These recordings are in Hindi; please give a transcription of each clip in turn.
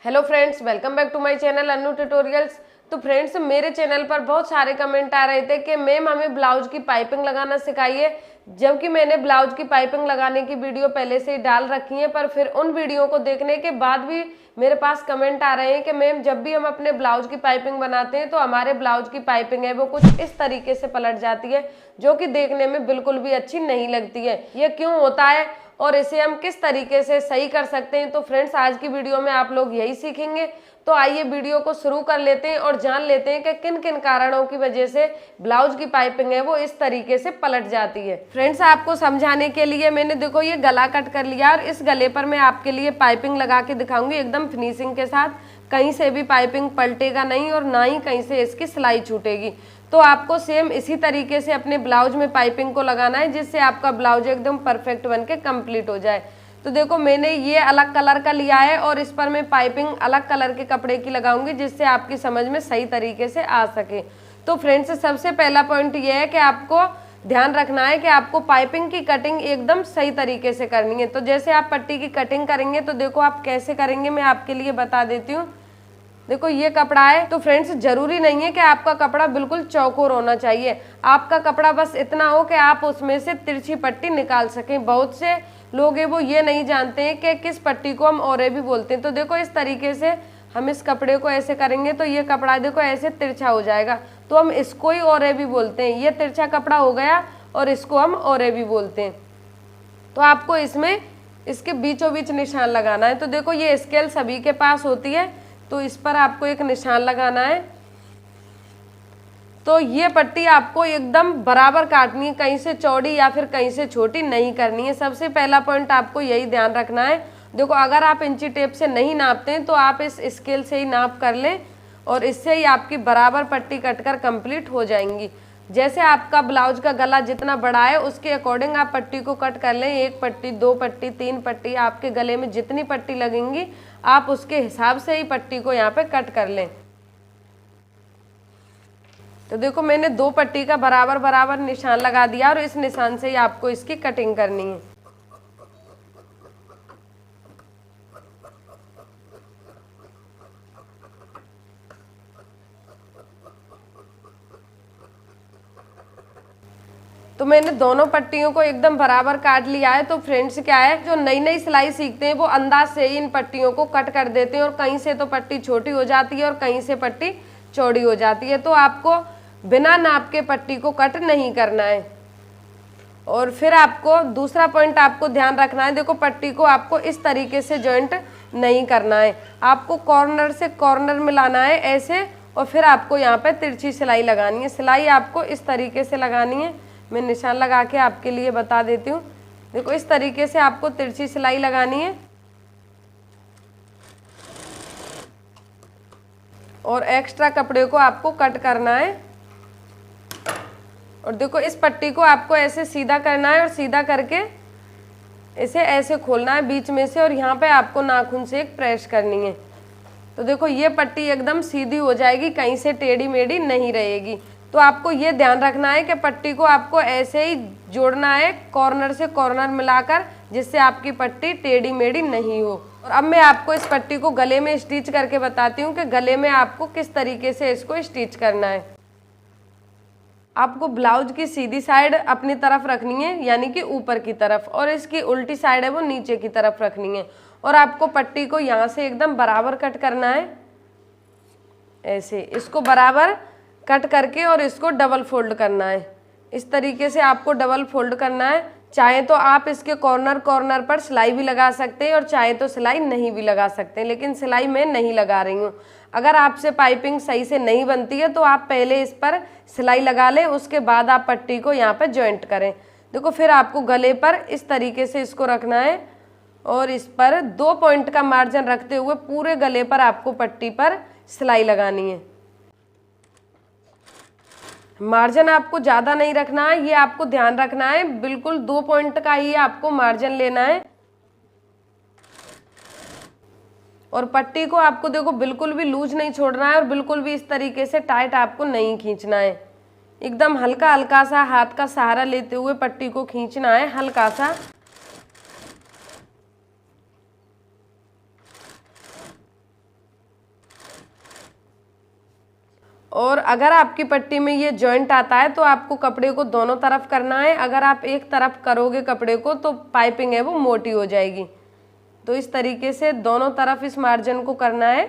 Hello friends, welcome back to my channel Annu tutorials. तो फ्रेंड्स, मेरे चैनल पर बहुत सारे कमेंट आ रहे थे कि मैम हमें ब्लाउज की पाइपिंग लगाना सिखाइए, जबकि मैंने ब्लाउज की पाइपिंग लगाने की वीडियो पहले से ही डाल रखी है। पर फिर उन वीडियो को देखने के बाद भी मेरे पास कमेंट आ रहे हैं कि मैम जब भी हम अपने ब्लाउज की पाइपिंग बनाते हैं तो हमारे ब्लाउज की पाइपिंग है वो कुछ इस तरीके से पलट जाती है, जो कि देखने में बिल्कुल भी अच्छी नहीं लगती है। ये क्यों होता है और इसे हम किस तरीके से सही कर सकते हैं, तो फ्रेंड्स आज की वीडियो में आप लोग यही सीखेंगे। तो आइए वीडियो को शुरू कर लेते हैं और जान लेते हैं कि किन किन कारणों की वजह से ब्लाउज की पाइपिंग है वो इस तरीके से पलट जाती है। फ्रेंड्स, आपको समझाने के लिए मैंने देखो ये गला कट कर लिया और इस गले पर मैं आपके लिए पाइपिंग लगा के दिखाऊंगी एकदम फिनिशिंग के साथ। कहीं से भी पाइपिंग पलटेगा नहीं और ना ही कहीं से इसकी सिलाई छूटेगी। तो आपको सेम इसी तरीके से अपने ब्लाउज में पाइपिंग को लगाना है, जिससे आपका ब्लाउज एकदम परफेक्ट बन के कंप्लीट हो जाए। तो देखो मैंने ये अलग कलर का लिया है और इस पर मैं पाइपिंग अलग कलर के कपड़े की लगाऊंगी, जिससे आपकी समझ में सही तरीके से आ सके। तो फ्रेंड्स, सबसे पहला पॉइंट ये है कि आपको ध्यान रखना है कि आपको पाइपिंग की कटिंग एकदम सही तरीके से करनी है। तो जैसे आप पट्टी की कटिंग करेंगे तो देखो आप कैसे करेंगे, मैं आपके लिए बता देती हूँ। देखो ये कपड़ा है, तो फ्रेंड्स जरूरी नहीं है कि आपका कपड़ा बिल्कुल चौकोर होना चाहिए। आपका कपड़ा बस इतना हो कि आप उसमें से तिरछी पट्टी निकाल सकें। बहुत से लोग हैं वो ये नहीं जानते हैं कि किस पट्टी को हम औरे भी बोलते हैं। तो देखो इस तरीके से हम इस कपड़े को ऐसे करेंगे तो ये कपड़ा देखो ऐसे तिरछा हो जाएगा, तो हम इसको ही औरे भी बोलते हैं। ये तिरछा कपड़ा हो गया और इसको हम औरे भी बोलते हैं। तो आपको इसमें इसके बीचों बीच निशान लगाना है। तो देखो ये स्केल सभी के पास होती है, तो इस पर आपको एक निशान लगाना है। तो ये पट्टी आपको एकदम बराबर काटनी है, कहीं से चौड़ी या फिर कहीं से छोटी नहीं करनी है। सबसे पहला पॉइंट आपको यही ध्यान रखना है। देखो अगर आप इंची टेप से नहीं नापते हैं तो आप इस स्केल से ही नाप कर लें और इससे ही आपकी बराबर पट्टी कटकर कंप्लीट हो जाएंगी। जैसे आपका ब्लाउज का गला जितना बड़ा है उसके अकॉर्डिंग आप पट्टी को कट कर लें। 1 पट्टी, 2 पट्टी, 3 पट्टी, आपके गले में जितनी पट्टी लगेंगी आप उसके हिसाब से ही पट्टी को यहाँ पे कट कर लें। तो देखो मैंने 2 पट्टी का बराबर बराबर निशान लगा दिया और इस निशान से ही आपको इसकी कटिंग करनी है। तो मैंने दोनों पट्टियों को एकदम बराबर काट लिया है। तो फ्रेंड्स क्या है, जो नई नई सिलाई सीखते हैं वो अंदाज से ही इन पट्टियों को कट कर देते हैं और कहीं से तो पट्टी छोटी हो जाती है और कहीं से पट्टी चौड़ी हो जाती है। तो आपको बिना नाप के पट्टी को कट नहीं करना है। और फिर आपको दूसरा पॉइंट आपको ध्यान रखना है। देखो पट्टी को आपको इस तरीके से जॉइंट नहीं करना है, आपको कॉर्नर से कॉर्नर मिलाना है ऐसे, और फिर आपको यहाँ पे तिरछी सिलाई लगानी है। सिलाई आपको इस तरीके से लगानी है, मैं निशान लगा के आपके लिए बता देती हूँ। देखो इस तरीके से आपको तिरछी सिलाई लगानी है और एक्स्ट्रा कपड़े को आपको कट करना है। और देखो इस पट्टी को आपको ऐसे सीधा करना है और सीधा करके इसे ऐसे खोलना है बीच में से और यहाँ पे आपको नाखून से एक प्रेस करनी है। तो देखो ये पट्टी एकदम सीधी हो जाएगी, कहीं से टेढ़ी मेढ़ी नहीं रहेगी। तो आपको ये ध्यान रखना है कि पट्टी को आपको ऐसे ही जोड़ना है कॉर्नर से कॉर्नर मिलाकर, जिससे आपकी पट्टी टेढ़ी मेढ़ी नहीं हो। और अब मैं आपको इस पट्टी को गले में स्टिच करके बताती हूँ कि गले में आपको किस तरीके से इसको स्टिच करना है। आपको ब्लाउज की सीधी साइड अपनी तरफ रखनी है, यानी कि ऊपर की तरफ, और इसकी उल्टी साइड है वो नीचे की तरफ रखनी है। और आपको पट्टी को यहाँ से एकदम बराबर कट करना है ऐसे, इसको बराबर कट करके और इसको डबल फोल्ड करना है। इस तरीके से आपको डबल फोल्ड करना है। चाहे तो आप इसके कॉर्नर कॉर्नर पर सिलाई भी लगा सकते हैं और चाहे तो सिलाई नहीं भी लगा सकते हैं, लेकिन सिलाई मैं नहीं लगा रही हूँ। अगर आपसे पाइपिंग सही से नहीं बनती है तो आप पहले इस पर सिलाई लगा लें, उसके बाद आप पट्टी को यहाँ पर जॉइंट करें। देखो फिर आपको गले पर इस तरीके से इसको रखना है और इस पर 2 पॉइंट का मार्जिन रखते हुए पूरे गले पर आपको पट्टी पर सिलाई लगानी है। मार्जिन आपको ज़्यादा नहीं रखना है, ये आपको ध्यान रखना है, बिल्कुल 2 पॉइंट का ही आपको मार्जिन लेना है। और पट्टी को आपको देखो बिल्कुल भी लूज नहीं छोड़ना है और बिल्कुल भी इस तरीके से टाइट आपको नहीं खींचना है। एकदम हल्का हल्का सा हाथ का सहारा लेते हुए पट्टी को खींचना है, हल्का सा। और अगर आपकी पट्टी में ये जॉइंट आता है तो आपको कपड़े को दोनों तरफ करना है। अगर आप एक तरफ करोगे कपड़े को तो पाइपिंग है वो मोटी हो जाएगी। तो इस तरीके से दोनों तरफ इस मार्जिन को करना है।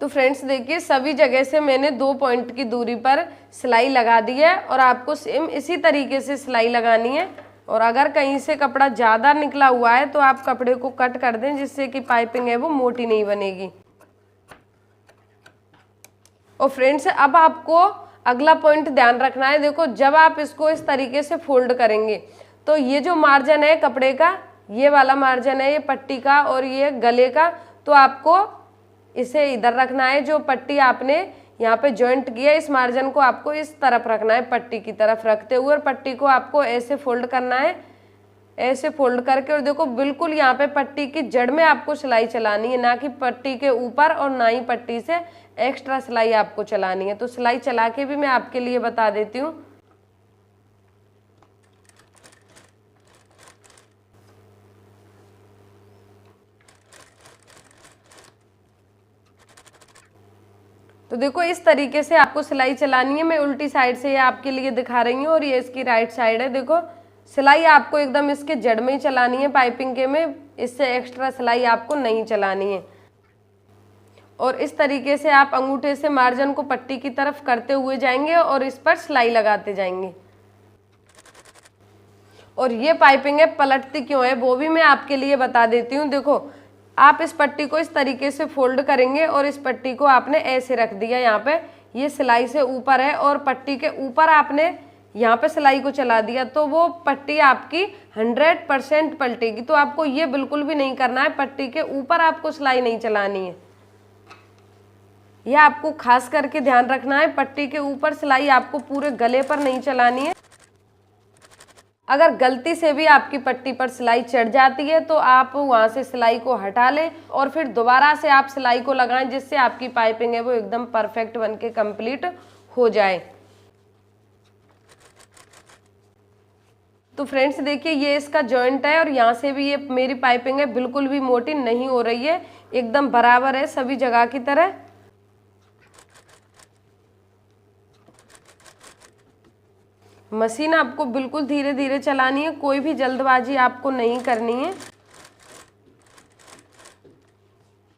तो फ्रेंड्स देखिए सभी जगह से मैंने 2 पॉइंट की दूरी पर सिलाई लगा दी है और आपको सेम इसी तरीके से सिलाई लगानी है। और अगर कहीं से कपड़ा ज़्यादा निकला हुआ है तो आप कपड़े को कट कर दें, जिससे कि पाइपिंग है वो मोटी नहीं बनेगी। और फ्रेंड्स अब आपको अगला पॉइंट ध्यान रखना है। देखो जब आप इसको इस तरीके से फोल्ड करेंगे तो ये जो मार्जिन है कपड़े का, ये वाला मार्जिन है ये पट्टी का और ये गले का, तो आपको इसे इधर रखना है। जो पट्टी आपने यहाँ पे जॉइंट किया इस मार्जिन को आपको इस तरफ रखना है, पट्टी की तरफ रखते हुए, और पट्टी को आपको ऐसे फोल्ड करना है, ऐसे फोल्ड करके। और देखो बिल्कुल यहाँ पे पट्टी की जड़ में आपको सिलाई चलानी है, ना कि पट्टी के ऊपर, और ना ही पट्टी से एक्स्ट्रा सिलाई आपको चलानी है। तो सिलाई चला के भी मैं आपके लिए बता देती हूँ। तो देखो इस तरीके से आपको सिलाई चलानी है। मैं उल्टी साइड से ये आपके लिए दिखा रही हूँ और ये इसकी राइट साइड है। देखो सिलाई आपको एकदम इसके जड़ में ही चलानी है पाइपिंग के में, इससे एक्स्ट्रा सिलाई आपको नहीं चलानी है। और इस तरीके से आप अंगूठे से मार्जिन को पट्टी की तरफ करते हुए जाएंगे और इस पर सिलाई लगाते जाएंगे। और ये पाइपिंग है पलटती क्यों है वो भी मैं आपके लिए बता देती हूँ। देखो आप इस पट्टी को इस तरीके से फोल्ड करेंगे और इस पट्टी को आपने ऐसे रख दिया यहाँ पे, ये सिलाई से ऊपर है और पट्टी के ऊपर आपने यहाँ पे सिलाई को चला दिया, तो वो पट्टी आपकी 100% पलटेगी। तो आपको ये बिल्कुल भी नहीं करना है, पट्टी के ऊपर आपको सिलाई नहीं चलानी है। यह आपको खास करके ध्यान रखना है, पट्टी के ऊपर सिलाई आपको पूरे गले पर नहीं चलानी है। अगर गलती से भी आपकी पट्टी पर सिलाई चढ़ जाती है तो आप वहाँ से सिलाई को हटा लें और फिर दोबारा से आप सिलाई को लगाएं, जिससे आपकी पाइपिंग है वो एकदम परफेक्ट बनके कंप्लीट हो जाए। तो फ्रेंड्स देखिए ये इसका जॉइंट है और यहाँ से भी ये मेरी पाइपिंग है बिल्कुल भी मोटी नहीं हो रही है, एकदम बराबर है सभी जगह की तरह। मशीन आपको बिल्कुल धीरे धीरे चलानी है, कोई भी जल्दबाजी आपको नहीं करनी है।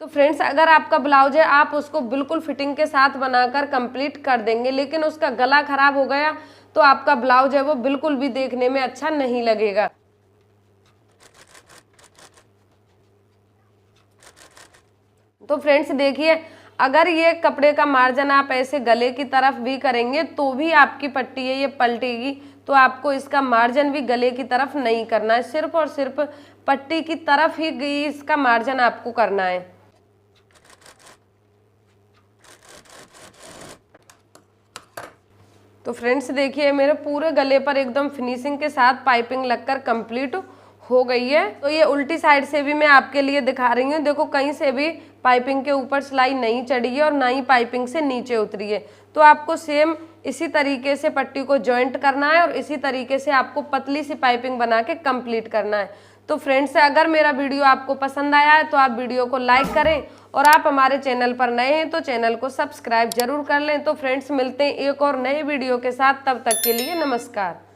तो फ्रेंड्स अगर आपका ब्लाउज है आप उसको बिल्कुल फिटिंग के साथ बनाकर कंप्लीट कर देंगे, लेकिन उसका गला खराब हो गया तो आपका ब्लाउज है वो बिल्कुल भी देखने में अच्छा नहीं लगेगा। तो फ्रेंड्स देखिए अगर ये कपड़े का मार्जिन आप ऐसे गले की तरफ भी करेंगे तो भी आपकी पट्टी है ये पलटेगी। तो आपको इसका मार्जिन भी गले की तरफ नहीं करना है, सिर्फ और सिर्फ पट्टी की तरफ ही इसका मार्जिन आपको करना है। तो फ्रेंड्स देखिए मेरे पूरे गले पर एकदम फिनिशिंग के साथ पाइपिंग लगकर कंप्लीट हो गई है। तो ये उल्टी साइड से भी मैं आपके लिए दिखा रही हूँ। देखो कहीं से भी पाइपिंग के ऊपर सिलाई नहीं चढ़ी है और ना ही पाइपिंग से नीचे उतरी है। तो आपको सेम इसी तरीके से पट्टी को जॉइंट करना है और इसी तरीके से आपको पतली सी पाइपिंग बना के कंप्लीट करना है। तो फ्रेंड्स अगर मेरा वीडियो आपको पसंद आया है तो आप वीडियो को लाइक करें और आप हमारे चैनल पर नए हैं तो चैनल को सब्सक्राइब जरूर कर लें। तो फ्रेंड्स मिलते हैं एक और नए वीडियो के साथ, तब तक के लिए नमस्कार।